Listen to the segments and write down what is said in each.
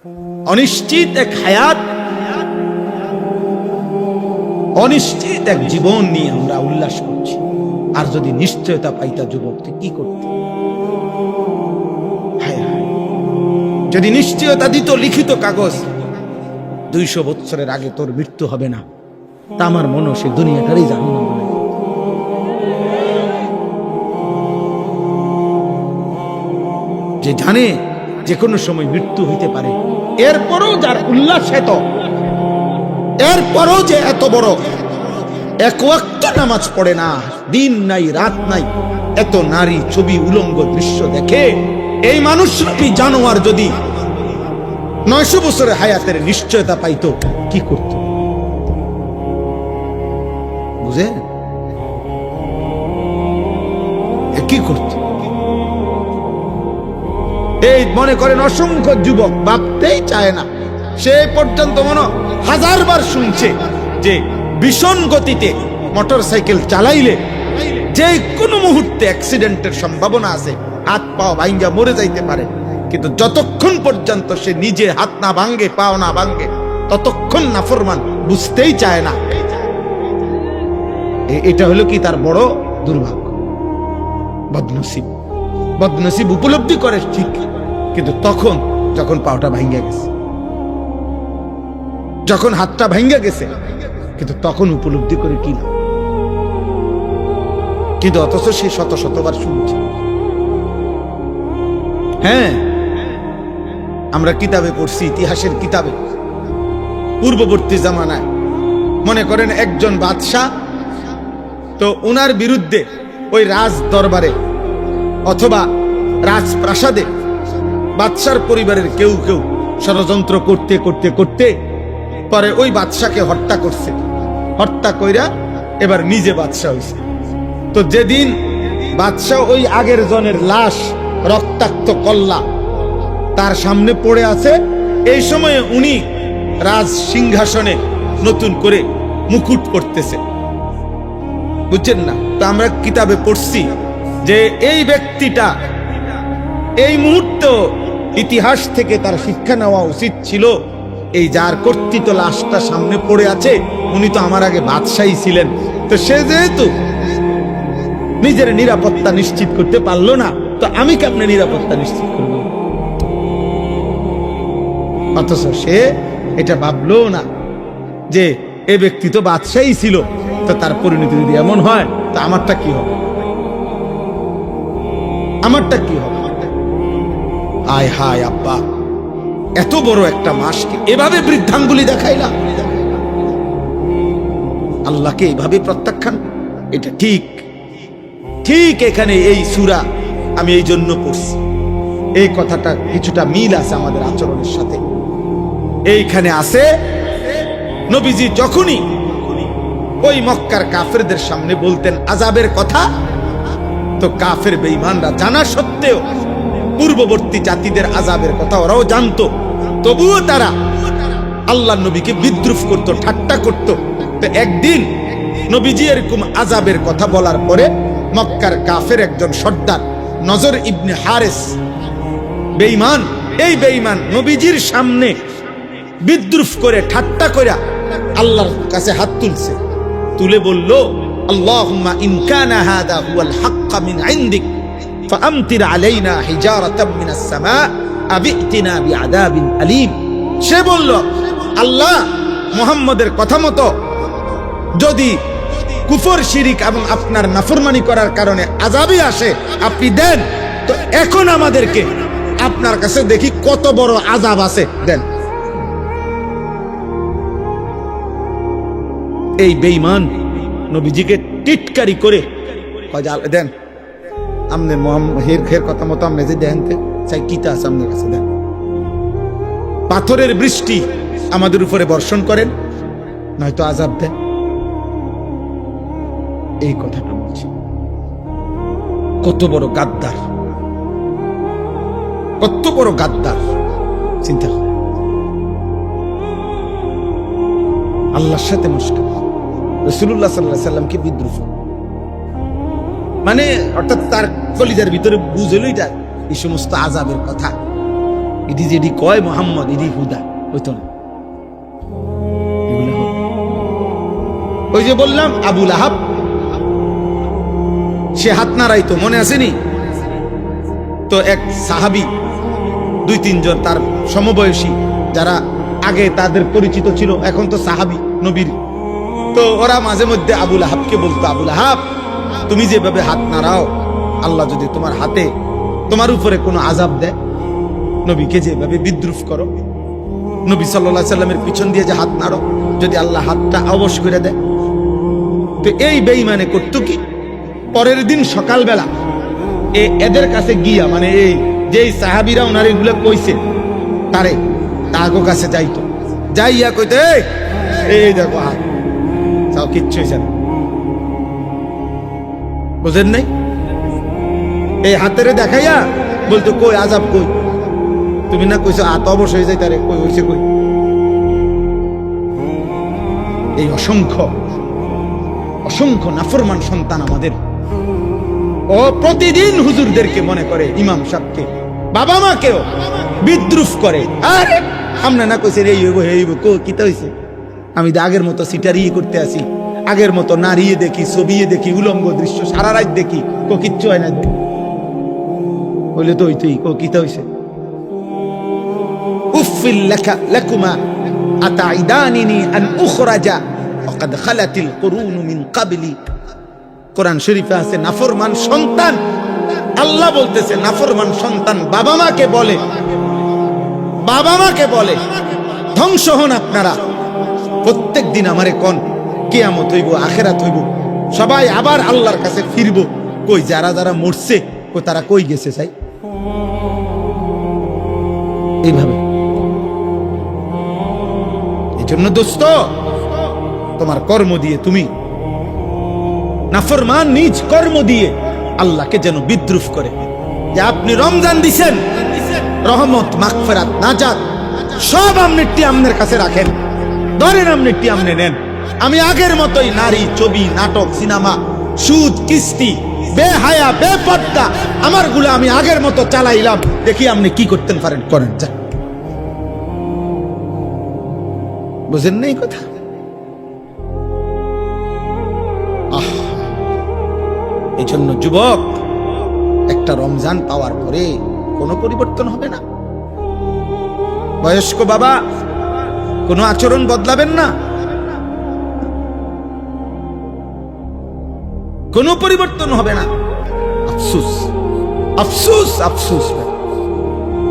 অনিশ্চিত এক হায়াত, অনিশ্চিত এক জীবন নিয়ে আমরা উল্লাস করছি। আর যদি নিশ্চয়তা পাইতা যুবক, তুই কি করতে? যদি নিশ্চয়তা দিত লিখিত কাগজ, 200 বছরের আগে তোর মৃত্যু হবে না, তা আমার মনে সে দুনিয়াটারই জাহান্নাম বানায়। যে জানে যে কোনো সময় মৃত্যু হইতে পারে, এরপরও যার উল্লাস এত, এরপরও যে এত বড়, এক ওয়াক্ত নামাজ পড়ে না, দিন নাই রাত নাই, এত নারী ছবি উলঙ্গ দৃশ্য দেখে, এই মানুষরূপী জানোয়ার যদি 900 বছরের হায়াতের নিশ্চয়তা পাইতো, কি করত? বুঝে কি করত? এই মনে করেন অসংখ্য যুবক ভাবতেই চায় না, সে পর্যন্ত মনে 1000 বার শুনছে যে ভীষণ গতিতে মোটর সাইকেল চালাইলে যে কোনো মুহূর্তে অ্যাক্সিডেন্টের সম্ভাবনা আছে, হাত পা ভাঙ্গা মরে যাইতে পারে। কিন্তু যতক্ষণ পর্যন্ত সে নিজে হাত না ভাঙ্গে, পাও না ভাঙ্গে, ততক্ষণ নাফরমান বুঝতেই চায় না। এটা হলো কি তার বড় দুর্ভাগ্য, বদনসিব। বদনসিব উপলব্ধি করে ঠিক, কিন্তু তখন যখন পাওটা ভাঙ্গা গেছে, যখন হাতটা ভাঙ্গা গেছে, কিন্তু তখন উপলব্ধি করে কি না। কিন্তু অথচ সে শত শতবার শুনছে। হ্যাঁ, আমরা কিতাবে পড়ছি, ইতিহাসের কিতাবে, পূর্ববর্তী জামানায় মনে করেন একজন বাদশাহ, তো উনার বিরুদ্ধে ওই রাজ দরবারে অথবা রাজপ্রাসাদে বাদশার পরিবারের কেউ কেউ ষড়যন্ত্র করতে করতে করতে পরে ওই বাদশাকে হত্যা করছে। হত্যা কইরা এবার নিজে বাদশাহ হইছে। তো যেদিন বাদশাহ ওই আগের জনের লাশ, রক্তাক্ত কল্লা তার সামনে পড়ে আছে, এই সময়ে উনি রাজ সিংহাসনে নতুন করে মুকুট পড়তেছে, বুঝছেন না? তো আমরা কিতাবে পড়ছি যে এই ব্যক্তিটা এই মুহূর্তে ইতিহাস থেকে তার শিক্ষা নেওয়া উচিত ছিল, এই যার কর্তৃত লাশটা সামনে পড়ে আছে, উনি তো আমার আগে বাদশাহী ছিলেন। তো সে যেহেতু নিজের নিরাপত্তা নিশ্চিত করতে পারলো না, তো আমি কেমনে নিরাপত্তা নিশ্চিত করব? অথচ সে এটা ভাবলো না যে এ ব্যক্তি তো বাদশাহী ছিল, তো তার পরিণতি যদি এমন হয়, তা আমারটা কি হবে? আমারটা কি হবে? আয় হায় আব্বা, এত বড় একটা মাসকে এভাবে বৃদ্ধাঙ্গুলি দেখাইলা, আল্লাহকে এইভাবে প্রত্যাখ্যান, এটা ঠিক ঠিক। এখানে এই সূরা আমি এই জন্য পড়ছি, এই কথাটা কিছুটা মিল আছে আমাদের আচরণের সাথে। এইখানে আছে নবীজি যখনই ওই মক্কার কাফেরদের সামনে বলতেন আযাবের কথা, তো কাফের বেঈমানরা জানা সত্ত্বেও, পূর্ববর্তী জাতিদের আযাবের কথা ওরাও জানতো, তবুও তারা আল্লাহর নবীকে বিদ্রুপ করত, ঠাট্টা করত। তো একদিন নবীজি এরকম আযাবের কথা বলার পরে মক্কার কাফের একজন সর্দার নজর ইবনে হারেস, বেঈমান, এই বেঈমান নবীজির সামনে বিদ্রুপ করে ঠাট্টা করে আল্লাহর কাছে হাত তুলছে, তুলে বলল, আল্লাহুম্মা ইন কানা হাদা হুয়াল হাক্কা মিন ইনদিক ফাআমতির আলাইনা হিজারাতাম মিনাস সামা আবিতিনা বিআযাবিন আলীম। সে বলল, আল্লাহ, মুহাম্মদের কথা মতো যদি কুফর, শিরিক এবং আপনার নাফরমানি করার কারণে আযাবই আসে, আপনি দেন। তো এখন আমাদেরকে আপনার কাছে দেখি কত বড় আযাব আছে, দেন। এই বেঈমান নবীজিকে টিটকারি করে দেন, আমনে হের কথা মতো আমনে যে দেন চাই কিতা আছে আপনার কাছে, দেন। পাথরের বৃষ্টি আমাদের উপরে বর্ষণ করেন, নয়তো আযাব দেন। এই কথাটা বলছি। কত বড় গাদ্দার, কত বড় গাদ্দার, চিন্তা করে। আল্লাহর সাথে মুশকিল, রাসূলুল্লাহ সাল্লাল্লাহু আলাইহি সাল্লামকে বিদ্রুপ, মানে অর্থাৎ তার কলিজার ভিতরে বুঝেলই যায় এই সমস্ত আযাবের কথা। এটি যেটি কয় মোহাম্মদ এটি হুদা, হইতো না। এগুলো হবে। ওই যে বললাম আবুল আহাব, সে হাত নাড়াইতো, মনে আসেনি? তো এক সাহাবী, 2-3 জন তার সমবয়সী যারা আগে তাদের পরিচিত ছিল, এখন তো সাহাবী নবীর, তো ওরা মাঝে মধ্যে আবুল আহাবকে বলতো, আবুল আহাব তুমি যেভাবে হাত নাড়াও, আল্লাহ যদি তোমার হাতে তোমার উপরে কোনো আযাব দেয়, নবীকে যেভাবে বিদ্রুপ করো, নবী সাল্লাল্লাহু আলাইহি সাল্লামের পিছন দিয়ে যে হাত নাড়ো, যদি আল্লাহ হাতটা অবশ করে দেয়। তো এই বেঈমানে করতো কি, পরের দিন সকালবেলা এদের কাছে গিয়া, মানে এই যে সাহাবীরা ওনার এগুলো কইছে তারে, তাগো কাছে যাইতো, যাইয়া কইতে এই দেখো হাত, তাও কিচ্ছু হয়েছে না, বুঝেন নাই? এই হাতেরে দেখাইয়া বলতো কই আযাব কই, তুমি না কইছো হাত অবশ হয়ে যায়, তারে কই হইছে কই। এই অসংখ্য অসংখ্য নাফরমান সন্তান আমাদের, ও প্রতিদিন হুজুরদেরকে মনে করে, ইমাম সাহেবকে, বাবা মাকেও বিদ্রুপ করে। আরে আমরা না কইছে এই হইব এই হইব, কো কিতা হইছে? আমি তো আগের মতো সিটারি করতে আসি, আগের মতো নাড়িয়ে দেখি, ছবিয়ে দেখি, উলঙ্গ দৃশ্য সারা রাত দেখি, কো কিচ্ছু হয় না। বলে তো হইতই, কো কিতা হইছে? উফিল লাকা লাকুমা আতাইদানিনি আন উখরাজা ওয়াকাদ খালাতিল কুরুন মিন ক্বাবলি। কোরআন শরীফে আছে নাফরমান সন্তান, আল্লাহ বলতেছে নাফরমান সন্তান বাবা মাকে বলে, বাবা মাকে বলে ধ্বংস হন আপনারা, প্রত্যেক দিন আমারে কোন কিয়ামত হইব, আখিরাত হইব, সবাই আবার আল্লাহর কাছে ফিরবো। কই যারা যারা মরছে, কই তারা কই গেছে? চাই এইভাবে। এই জন্য দোস্ত, তোমার কর্ম দিয়ে তুমি নাফরমান নিজ কর্ম দিয়ে আল্লাহকে যেন বিদ্রুপ করে, যে আপনি রমজান দিছেন, রহমত মাগফিরাত নাজাত সব আপনি আপনার কাছে রাখেন, ধরেন আপনি আপনি নেন, আমি আগের মতোই নারী, ছবি, নাটক, সিনেমা, সুদ, কিস্তি, বেহায়া, বেপর্দা আমার গুলো আমি আগের মতো চালাইলাম, দেখি আপনি কি করতেন পারেন, করেন। যা, বুঝেন না এই কথা? এই জন্য যুবক, একটা রমজান পাওয়ার পরে কোনো পরিবর্তন হবে না। বয়স্ক বাবা, কোনো আচরণ বদলাবেন না, কোনো পরিবর্তন হবে না। আফসুস আফসুস আফসুস।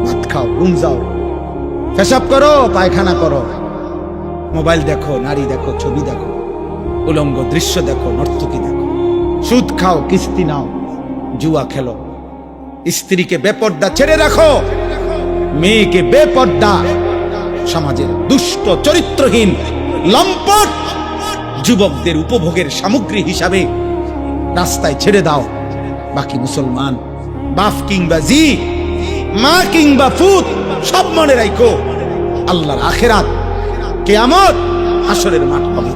ভাত খাও, ঘুম যাও, পেশাব করো, পায়খানা করো, মোবাইল দেখো, নারী দেখো, ছবি দেখো, উলঙ্গ দৃশ্য দেখো, নর্তকী দেখো, সুদ খাও, কিস্তি নাও, জুয়া খেলো, স্ত্রীকে বেপর্দা ছেড়ে রাখো, মেয়েকে বেপর্দা, সমাজের দুষ্ট চরিত্রহীন লম্পট যুবকদের উপভোগের সামগ্রী হিসাবে রাস্তায় ছেড়ে দাও। বাকি মুসলমান, বাপ কিংবা জি, মা কিংবা ফুত, সব মনে রাখো, আল্লাহর আখিরাত, কিয়ামত, হাসরের মাঠ হবে।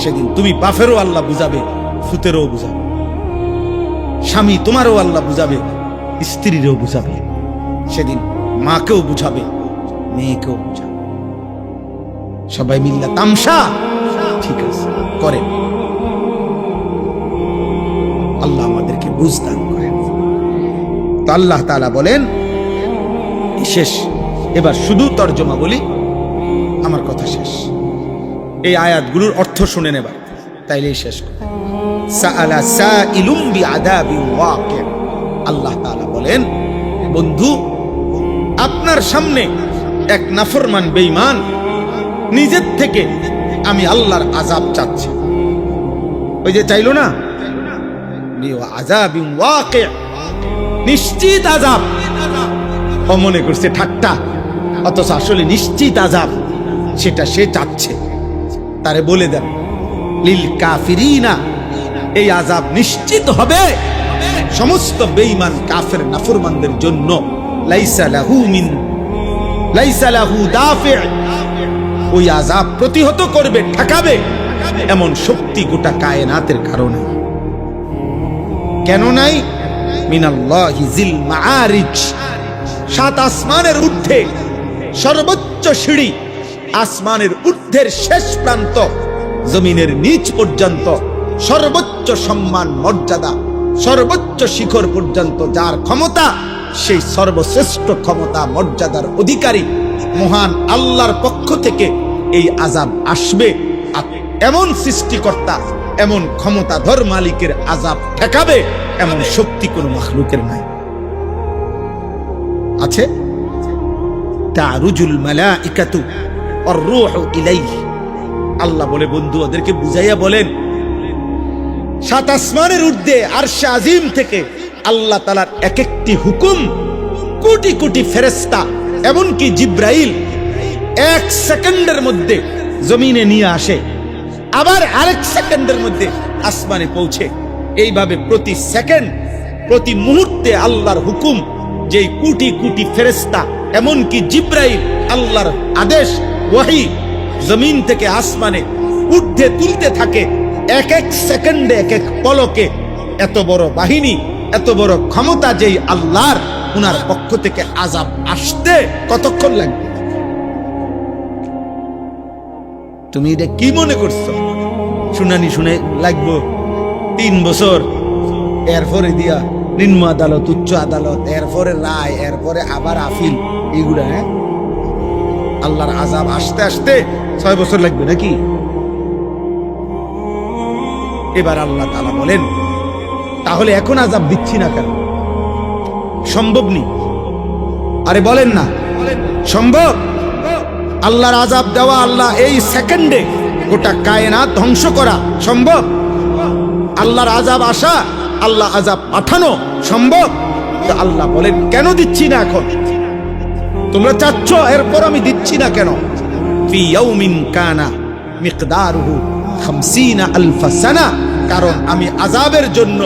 সেদিন তুমি বাপেরও আল্লাহ বুঝাবে, ফুতেরও বুঝাবে, স্বামী তোমারও আল্লাহ বুঝাবে, স্ত্রীরও বুঝাবে, সেদিন মাকেও বুঝাবে, মেয়েকেও বুঝাবে, সবাই মিল্লা তামসা। ঠিক আছে, করেন, আল্লাহ আমাদেরকে বুঝ দান করেন। তো আল্লাহ তাআলা বলেন, শেষ, এবার শুধু তর্জমা বলি, আমার কথা শেষ। এই আয়াতগুলোর অর্থ শুনে নেবার, তাইলেই শেষ করি। সাআলা সাইলুম বিআযাবিন ওয়াকি'। আল্লাহ তাআলা বলেন, বন্ধু, আপনার সামনে এক নাফরমান বেঈমান নিজের থেকে আমি আল্লাহর আযাব চাচ্ছে। ওই যে চাইলো না, বিআযাবিন ওয়াকি', নিশ্চিত আযাব। ও মনে করছে ঠাট্টা, অথচ আসলে নিশ্চিত আযাব, সেটা সে চাচ্ছে। তারে বলে দেন, লিল কাফিরিনা, এই আযাব নিশ্চিত হবে সমস্ত বেঈমান কাফের নাফরমানদের জন্য। লাইসা লাহু দাফি', ওই আযাব প্রতিহত করবে, ঠেকাবে এমন শক্তি গোটা কায়নাতের কারণে। কেন নাই? মিনাল্লাহি জিল মাআরিজ, সাত আসমানের ঊর্ধ্বে সর্বোচ্চ সিঁড়ি, আসমানের ঊর্ধ্বের শেষ প্রান্ত, জমিনের নিচ পর্যন্ত সর্বোচ্চ সম্মান মর্যাদা, সর্বোচ্চ শিখর পর্যন্ত যার ক্ষমতা, সেই সর্বশ্রেষ্ঠ ক্ষমতা মর্যাদার অধিকারী মহান আল্লাহর পক্ষ থেকে এই আযাব আসবে। এমন সৃষ্টিকর্তা, এমন ক্ষমতাধর মালিকের আযাব ঠেকাবে এমন শক্তি কোন মাখলুকের নাই। আছে তারুজুল মালাইকাতু ওয়ার রূহু ইলাইহি, আল্লাহ বলে বন্ধু ওদেরকে বুঝাইয়া বলেন, সাত আসমানের ঊর্ধ্বে আরশে আজিম থেকে আল্লাহ তাআলার এক একটি হুকুম কোটি কোটি ফেরেশতা, এমনকি জিব্রাইল এক সেকেন্ডের মধ্যে জমিনে নিয়ে আসে, আবার আরেক সেকেন্ডের মধ্যে আসমানে পৌঁছে। এইভাবে প্রতি সেকেন্ড, প্রতি মুহূর্তে আল্লাহর হুকুম, যেই কোটি কোটি ফেরেশতা এমনকি জিব্রাইল আল্লাহর আদেশ ওয়াহি জমিন থেকে আসমানে ঊর্ধ্বে তুলতে থাকে, এক এক সেকেন্ডে এক এক পলকে। এত বড় বাহিনী, এত বড় ক্ষমতা যেই আল্লাহর, উনার পক্ষ থেকে আযাব আসতে কতক্ষণ লাগবে? তুমি এটা কি মনে করছো? শুনানি শুনে লাগবো 3 বছর, এরপরে দিয়া নিম্ন আদালত, উচ্চ আদালত, এরপরে রায়, এরপরে আবার আপিল, এইগুলা আল্লাহর আযাব আসতে আসতে 6 বছর লাগবে নাকি? এবার আল্লাহ তাআলা বলেন, তাহলে এখন আযাব দিচ্ছি না কেন? সম্ভব নেই। আরে বলেন না সম্ভব? আল্লাহর আযাব দেওয়া, আল্লাহ এই সেকেন্ডে গোটা কায়নাত ধ্বংস করা সম্ভব? আল্লাহর আযাব আসা, আল্লাহ আযাব পাঠানো সম্ভব? তো আল্লাহ বলেন, কেন দিচ্ছি না এখন? তোমরা চাচ্ছ, এরপর আমি দিচ্ছি না কেন? ফি ইয়াউমিন কানা মিকদারুহু 50 আলফ সানা, কারণ আমি আযাবের জন্য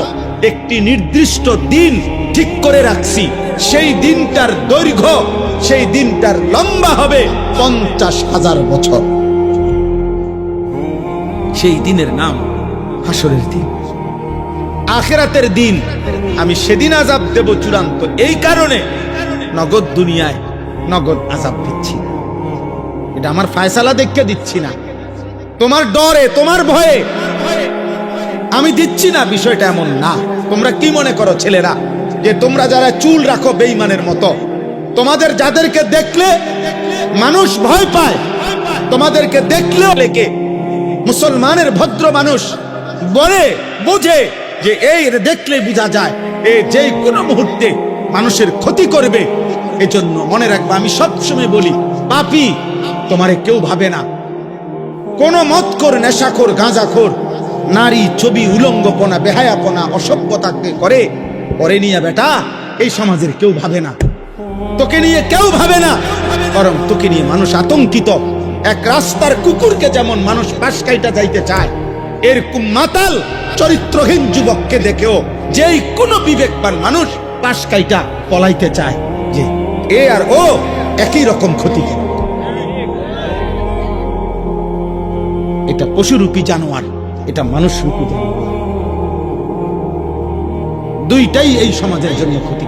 একটি নির্দিষ্ট দিন ঠিক করে রাখছি। সেই দিনটার দৈর্ঘ্য, সেই দিনটার লম্বা হবে 50,000 বছর। সেই দিনের নাম হাসরের দিন, আখিরাতের দিন। আমি সেদিন আযাব দেব চূড়ান্ত। এই কারণে নগদ দুনিয়ায় নগদ আযাব দিচ্ছি না। এটা আমার ফয়সালা দেখে দিচ্ছি না, তোমার ডরে, তোমার ভয়ে আমি দিচ্ছি না। বিষয়টা এমন না। তোমরা কি মনে করো ছেলেরা, যে তোমরা যারা চুল রাখো বেঈমানের মতো, তোমাদের যাদেরকে দেখলে মানুষ ভয় পায়, তোমাদেরকে দেখলে লেকে মুসলমানের ভদ্র মানুষ বলে বোঝে যে এই দেখলে বোঝা যায় এ যে কোনো মুহূর্তে মানুষের ক্ষতি করবে। এজন্য মনে রাখবা, আমি সবসময় বলি, পাপী তোমারে কেউ ভাবে না। কোন মদখোর, নেশাখোর, গাঁজাখোর, নারী, ছবি, উলঙ্গপনা, বেহায়াপনা, অসভ্যতাকে করে পরে নিয়ে বেটা এই সমাজের কেউ ভাবে না, তোকে নিয়ে কেউ ভাবে না, বরং তোকে নিয়ে মানুষ আতঙ্কিত। এক রাস্তার কুকুরকে যেমন মানুষ পাশ কাইটা যাইতে চায়, এরকম মাতাল চরিত্রহীন যুবককে দেখেও যেই কোনো বিবেকবান মানুষ পাশ কাইটা পলাইতে চায়, যে এ আর ও একই রকম ক্ষতি। এটা পশুরূপী জানোয়ার, এটা মানুষরূপী জানোয়ার। দুইটাই এই সমাজের জন্য ক্ষতি।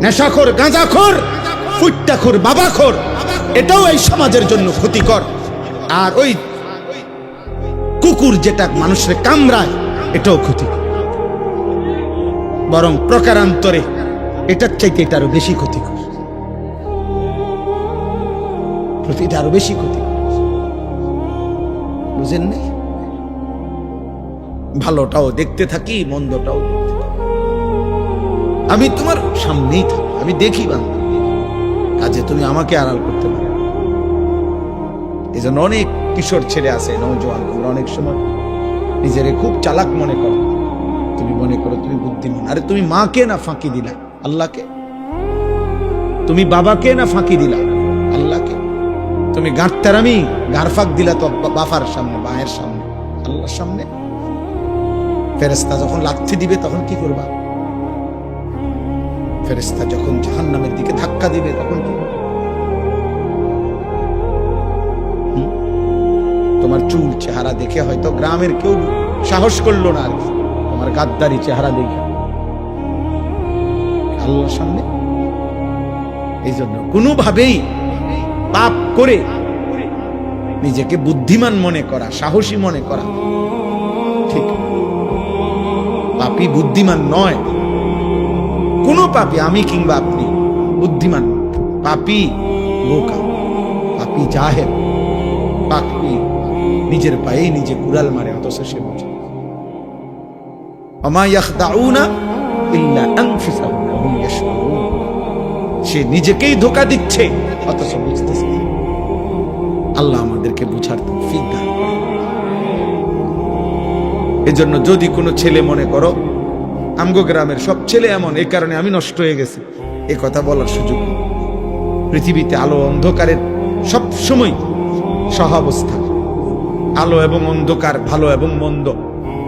নেশাখোর, গাঁজাখোর, ফুট্টাখোর, বাবাখোর, এটাও এই সমাজের জন্য ক্ষতিকর। আর ওই কুকুর যেটা মানুষের কামড়ায়, এটাও ক্ষতিকর। বরং প্রকারান্তরে এটার চাইতে এটা আরো বেশি ক্ষতিকর, প্রতিটা আরো বেশি ক্ষতিকর। বুঝেন না? ভালোটাও দেখতে থাকি, মন্দটাও দেখতে থাকি। আমি তোমার সামনেই থাকি, আমি দেখি বান্দা, কাজে তুমি আমাকে আড়াল করতে পারো। এই জন্য অনেক কিশোর ছেলে আছে, নওজোয়ান, তোমরা অনেক সময় নিজেরে খুব চালাক মনে করো। তুমি মনে করো তুমি বুদ্ধিমান। আরে তুমি মাকে না ফাঁকি দিলা আল্লাহকে? তুমি বাবাকে না ফাঁকি দিলা আল্লাহকে? তুমি গাঁটতারামি, গারফাক দিলা তো বাফার সামনে, মায়ের সামনে, আল্লাহর সামনে। ফেরেশতা যখন লাথি দিবে তখন কি করবা? ফেরেশতা যখন জাহান্নামের দিকে ধাক্কা দিবে তখন কি? তোমার চুল চেহারা দেখে হয়তো গ্রামের কেউ সাহস করলো না, আর তোমার গাদ্দারি চেহারা দেখে আল্লাহর সামনে। এই জন্য কোনোভাবেই পাপ করে নিজেকে বুদ্ধিমান মনে করা, সাহসী মনে করা ঠিক। পাপী বুদ্ধিমান নয়, কোন পাপী, আমি কিংবা আপনি বুদ্ধিমান। পাপী বোকা, পাপী জাহেল, পাপী নিজের পায়ে নিজে কুড়াল মারে, অথচ সে বোঝে। ওমা ইয়াখদাউনা ইল্লা আনফুসাহুম ওয়া হুম ইয়াশউরুন। সে নিজেকেই ধোঁকা দিচ্ছে অথচ বুঝতেছে না। আল্লাহ আমাদেরকে বুঝার তৌফিক দান করেন। এজন্য যদি কোনো ছেলে মনে করো আমগো গ্রামের সব ছেলে এমন, এই কারণে আমি নষ্ট হয়ে গেছি, এ কথা বলার সুযোগ নেই। পৃথিবীতে আলো অন্ধকারের সব সময় সহাবস্থা, আলো এবং অন্ধকার, ভালো এবং মন্দ